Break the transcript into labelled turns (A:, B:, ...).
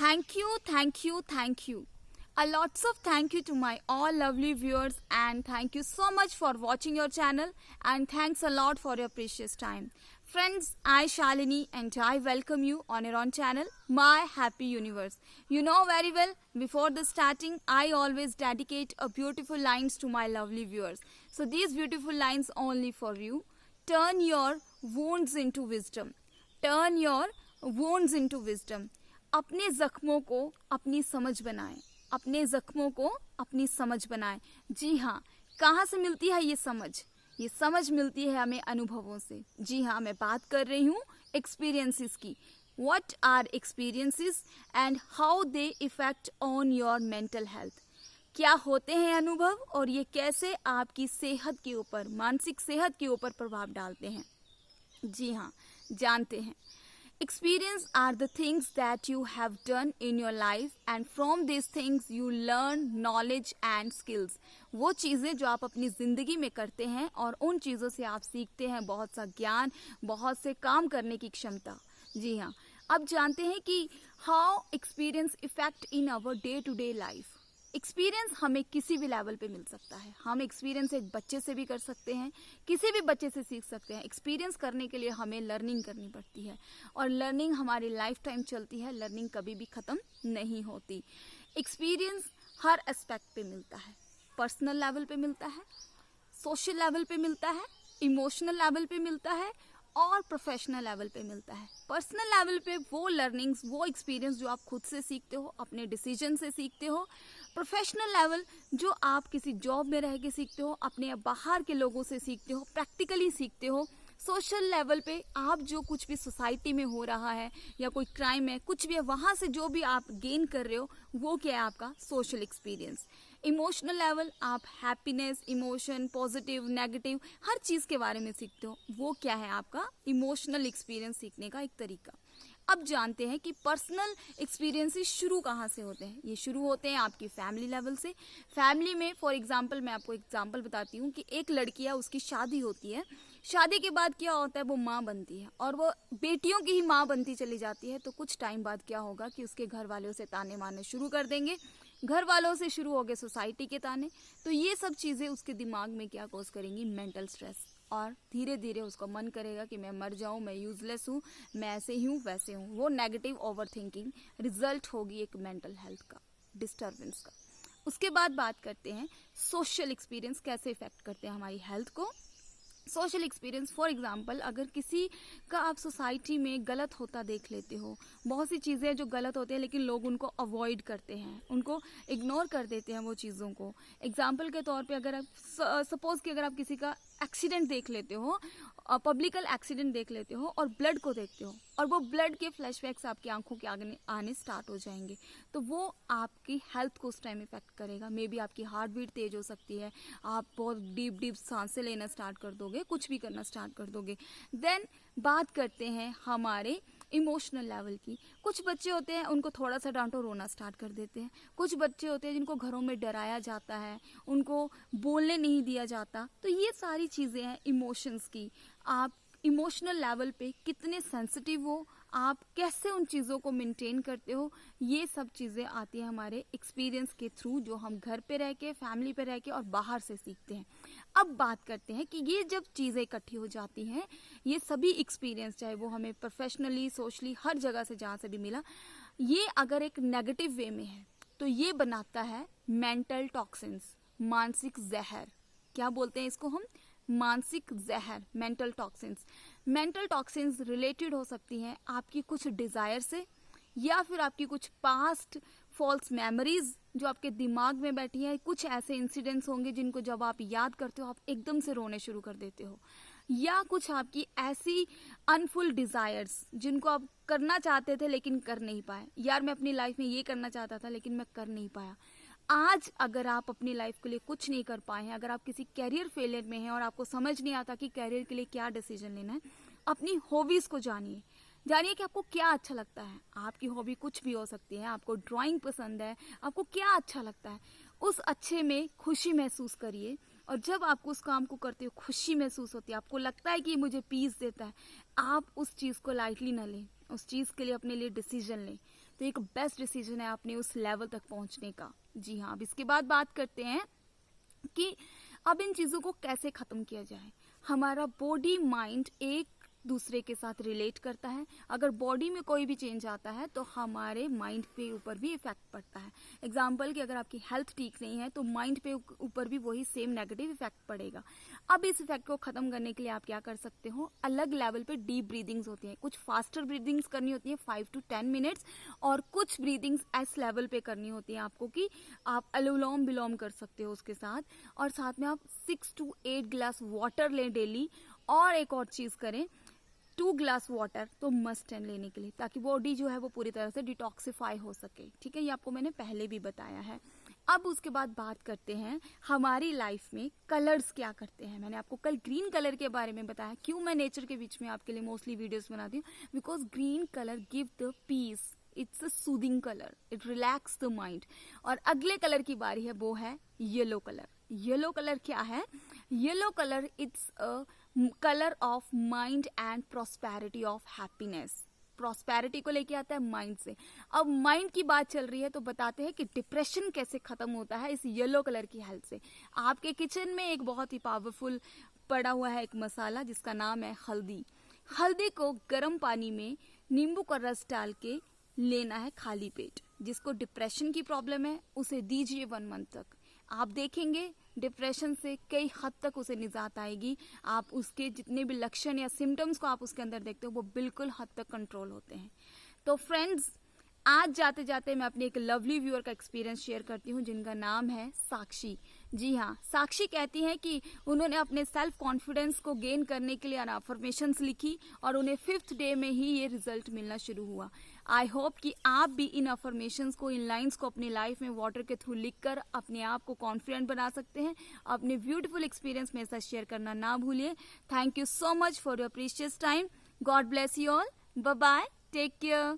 A: Thank you. A lots of thank you to my all lovely viewers, and thank you so much for watching your channel, and thanks a lot for your precious time. Friends, I Shalini and I welcome you on your own channel, My Happy Universe. You know very well, before the starting, I always dedicate a beautiful lines to my lovely viewers. So these beautiful lines only for you. Turn your wounds into wisdom. Turn your wounds into wisdom. अपने जख्मों को अपनी समझ बनाएं. अपने जख्मों को अपनी समझ बनाएं. जी हाँ, कहाँ से मिलती है ये समझ? ये समझ मिलती है हमें अनुभवों से. जी हाँ, मैं बात कर रही हूँ एक्सपीरियंसेस की. What are experiences and how they affect on your mental health? क्या होते हैं अनुभव और ये कैसे आपकी सेहत के ऊपर, मानसिक सेहत के ऊपर प्रभाव डालते हैं? जी हाँ, जानते हैं. Experience are the things that you have done in your life, and from these things you learn knowledge and skills. वो चीज़ें जो आप अपनी ज़िंदगी में करते हैं और उन चीज़ों से आप सीखते हैं बहुत सा ज्ञान, बहुत से काम करने की क्षमता. जी हाँ, अब जानते हैं कि how experience effect in our day to day life. Experience हमें किसी भी लेवल पे मिल सकता है. हम एक्सपीरियंस एक बच्चे से भी कर सकते हैं, किसी भी बच्चे से सीख सकते हैं. एक्सपीरियंस करने के लिए हमें लर्निंग करनी पड़ती है और लर्निंग हमारी लाइफ टाइम चलती है. लर्निंग कभी भी ख़त्म नहीं होती. एक्सपीरियंस हर एस्पेक्ट पे मिलता है. पर्सनल लेवल पे मिलता है, सोशल लेवल पे मिलता है, इमोशनल लेवल पे मिलता है और प्रोफेशनल लेवल पे मिलता है. पर्सनल लेवल पे वो लर्निंग्स, वो एक्सपीरियंस जो आप खुद से सीखते हो, अपने डिसीजन से सीखते हो. प्रोफेशनल लेवल जो आप किसी जॉब में रह के सीखते हो, अपने बाहर के लोगों से सीखते हो, प्रैक्टिकली सीखते हो. सोशल लेवल पे आप जो कुछ भी सोसाइटी में हो रहा है या कोई क्राइम है, कुछ भी है, वहाँ से जो भी आप गेन कर रहे हो वो क्या है आपका सोशल एक्सपीरियंस. इमोशनल लेवल, आप हैप्पीनेस, इमोशन, पॉजिटिव, नेगेटिव, हर चीज़ के बारे में सीखते हो. वो क्या है आपका इमोशनल एक्सपीरियंस सीखने का एक तरीका. अब जानते हैं कि पर्सनल एक्सपीरियंसेस शुरू कहाँ से होते हैं. ये शुरू होते हैं आपकी फैमिली लेवल से. फैमिली में फॉर एग्जांपल मैं आपको एग्जांपल बताती हूँ कि एक लड़की है, उसकी शादी होती है. शादी के बाद क्या होता है, वो माँ बनती है और वो बेटियों की ही माँ बनती चली जाती है. तो कुछ टाइम बाद क्या होगा कि उसके घर वाले उसे ताने मारने शुरू कर देंगे. घर वालों से शुरू हो गए सोसाइटी के ताने. तो ये सब चीज़ें उसके दिमाग में क्या कॉज करेंगी, मेंटल स्ट्रेस. और धीरे धीरे उसको मन करेगा कि मैं मर जाऊं, मैं यूजलेस हूँ, मैं ऐसे ही हूँ, वैसे हूँ. वो नेगेटिव ओवर थिंकिंग रिजल्ट होगी एक मेंटल हेल्थ का, डिस्टर्बेंस का. उसके बाद बात करते हैं सोशल एक्सपीरियंस कैसे इफेक्ट करते हैं हमारी हेल्थ को. सोशल एक्सपीरियंस फॉर एग्जांपल, अगर किसी का आप सोसाइटी में गलत होता देख लेते हो, बहुत सी चीज़ें जो गलत होती हैं लेकिन लोग उनको अवॉइड करते हैं, उनको इग्नोर कर देते हैं वो चीज़ों को. एग्जांपल के तौर पे अगर आप सपोज कि अगर आप किसी का एक्सीडेंट देख लेते हो, पब्लिकल एक्सीडेंट देख लेते हो और ब्लड को देखते हो और वो ब्लड के फ्लैशबैक्स आपकी आंखों के आगे आने स्टार्ट हो जाएंगे, तो वो आपकी हेल्थ को उस टाइम इफेक्ट करेगा. मे बी आपकी हार्ट बीट तेज हो सकती है, आप बहुत डीप डीप सांसें लेना स्टार्ट कर दोगे, कुछ भी करना स्टार्ट कर दोगे. देन बात करते हैं हमारे इमोशनल लेवल की. कुछ बच्चे होते हैं उनको थोड़ा सा डांटो रोना स्टार्ट कर देते हैं. कुछ बच्चे होते हैं जिनको घरों में डराया जाता है, उनको बोलने नहीं दिया जाता. तो ये सारी चीज़ें हैं इमोशंस की. आप इमोशनल लेवल पे कितने सेंसिटिव हो, आप कैसे उन चीज़ों को मेंटेन करते हो, ये सब चीज़ें आती हैं हमारे एक्सपीरियंस के थ्रू, जो हम घर पे रह के, फैमिली पे रह के और बाहर से सीखते हैं. अब बात करते हैं कि ये जब चीज़ें इकट्ठी हो जाती हैं, ये सभी एक्सपीरियंस, चाहे वो हमें प्रोफेशनली, सोशली, हर जगह से जहाँ से भी मिला, ये अगर एक नेगेटिव वे में है तो ये बनाता है मेंटल टॉक्सिन्स, मानसिक जहर. क्या बोलते हैं इसको हम, मानसिक जहर, mental toxins. Mental toxins related हो सकती हैं आपकी कुछ डिज़ायर से, या फिर आपकी कुछ पास्ट फॉल्स मेमोरीज जो आपके दिमाग में बैठी हैं. कुछ ऐसे इंसिडेंट्स होंगे जिनको जब आप याद करते हो आप एकदम से रोने शुरू कर देते हो, या कुछ आपकी ऐसी अनफुल डिज़ायर्स जिनको आप करना चाहते थे लेकिन कर नहीं पाए. यार मैं अपनी लाइफ में ये करना चाहता था लेकिन मैं कर नहीं पाया. आज अगर आप अपनी लाइफ के लिए कुछ नहीं कर पाए हैं, अगर आप किसी कैरियर फेलियर में हैं और आपको समझ नहीं आता कि कैरियर के लिए क्या डिसीजन लेना है, अपनी हॉबीज़ को जानिए. जानिए कि आपको क्या अच्छा लगता है. आपकी हॉबी कुछ भी हो सकती है. आपको ड्राइंग पसंद है, आपको क्या अच्छा लगता है, उस अच्छे में खुशी महसूस करिए. और जब आपको उस काम को करते हो खुशी महसूस होती है, आपको लगता है कि मुझे पीस देता है, आप उस चीज़ को लाइटली ना लें, उस चीज़ के लिए अपने लिए डिसीजन लें. तो एक बेस्ट डिसीजन है अपने उस लेवल तक पहुंचने का। जी हाँ, अब इसके बाद बात करते हैं कि अब इन चीज़ों को कैसे ख़त्म किया जाए। हमारा बॉडी माइंड एक दूसरे के साथ रिलेट करता है। अगर बॉडी में कोई भी चेंज आता है तो हमारे माइंड पे ऊपर भी इफेक्ट पड़ता है। एग्जाम्पल कि अगर आपकी हेल्थ ठीक नहीं है तो माइंड पे ऊपर भी वही सेम नेगेटिव इफेक्ट पड़ेगा। अब इस इफेक्ट को ख़त्म करने के लिए आप क्या कर सकते हो, अलग लेवल पे डीप ब्रीदिंग्स होती हैं। कुछ फास्टर ब्रीदिंग्स करनी होती है 5 to 10 मिनट्स, और कुछ ब्रीदिंग्स एस लेवल पे करनी होती है आपको कि आप अनुलोम विलोम कर सकते हो उसके साथ। और साथ में आप 6 to 8 ग्लास वाटर लें डेली। और एक और चीज़ करें, 2 ग्लास वाटर तो मस्ट है लेने के लिए, ताकि बॉडी जो है वो पूरी तरह से डिटॉक्सिफाई हो सके। ठीक है, ये आपको मैंने पहले भी बताया है। अब उसके बाद बात करते हैं हमारी लाइफ में कलर्स क्या करते हैं। मैंने आपको कल ग्रीन कलर के बारे में बताया। क्यों मैं नेचर के बीच में आपके लिए मोस्टली वीडियोस बनाती हूँ, because green colour give the peace, it's a soothing colour, it relax the mind. और अगले कलर की बारी है, वो है येलो कलर। येलो कलर क्या है? Yellow colour it's a colour of mind and prosperity of happiness. Prosperity को लेके आता है माइंड से। अब माइंड की बात चल रही है तो बताते हैं कि डिप्रेशन कैसे खत्म होता है इस येलो कलर की हेल्प से। आपके किचन में एक बहुत ही पावरफुल पड़ा हुआ है एक मसाला जिसका नाम है हल्दी। हल्दी को गर्म पानी में नींबू का रस डाल के लेना है खाली पेट। जिसको डिप्रेशन की प्रॉब्लम है उसे दीजिए 1 मंथ तक, आप देखेंगे डिप्रेशन से कई हद तक उसे निजात आएगी। आप उसके जितने भी लक्षण या सिम्टम्स को आप उसके अंदर देखते हो वो बिल्कुल हद तक कंट्रोल होते हैं। तो फ्रेंड्स, आज जाते जाते मैं अपनी एक लवली व्यूअर का एक्सपीरियंस शेयर करती हूँ जिनका नाम है साक्षी। जी हाँ, साक्षी कहती हैं कि उन्होंने अपने सेल्फ कॉन्फिडेंस को गेन करने के लिए अफर्मेशंस लिखी और उन्हें 5th डे में ही ये रिजल्ट मिलना शुरू हुआ। आई होप कि आप भी इन अफर्मेशंस को, इन लाइंस को अपनी लाइफ में वाटर के थ्रू लिखकर अपने आप को कॉन्फिडेंट बना सकते हैं। अपने ब्यूटीफुल एक्सपीरियंस मेरे साथ शेयर करना ना भूलिए। Thank you so much for your precious time. God bless you all. Bye bye, take care.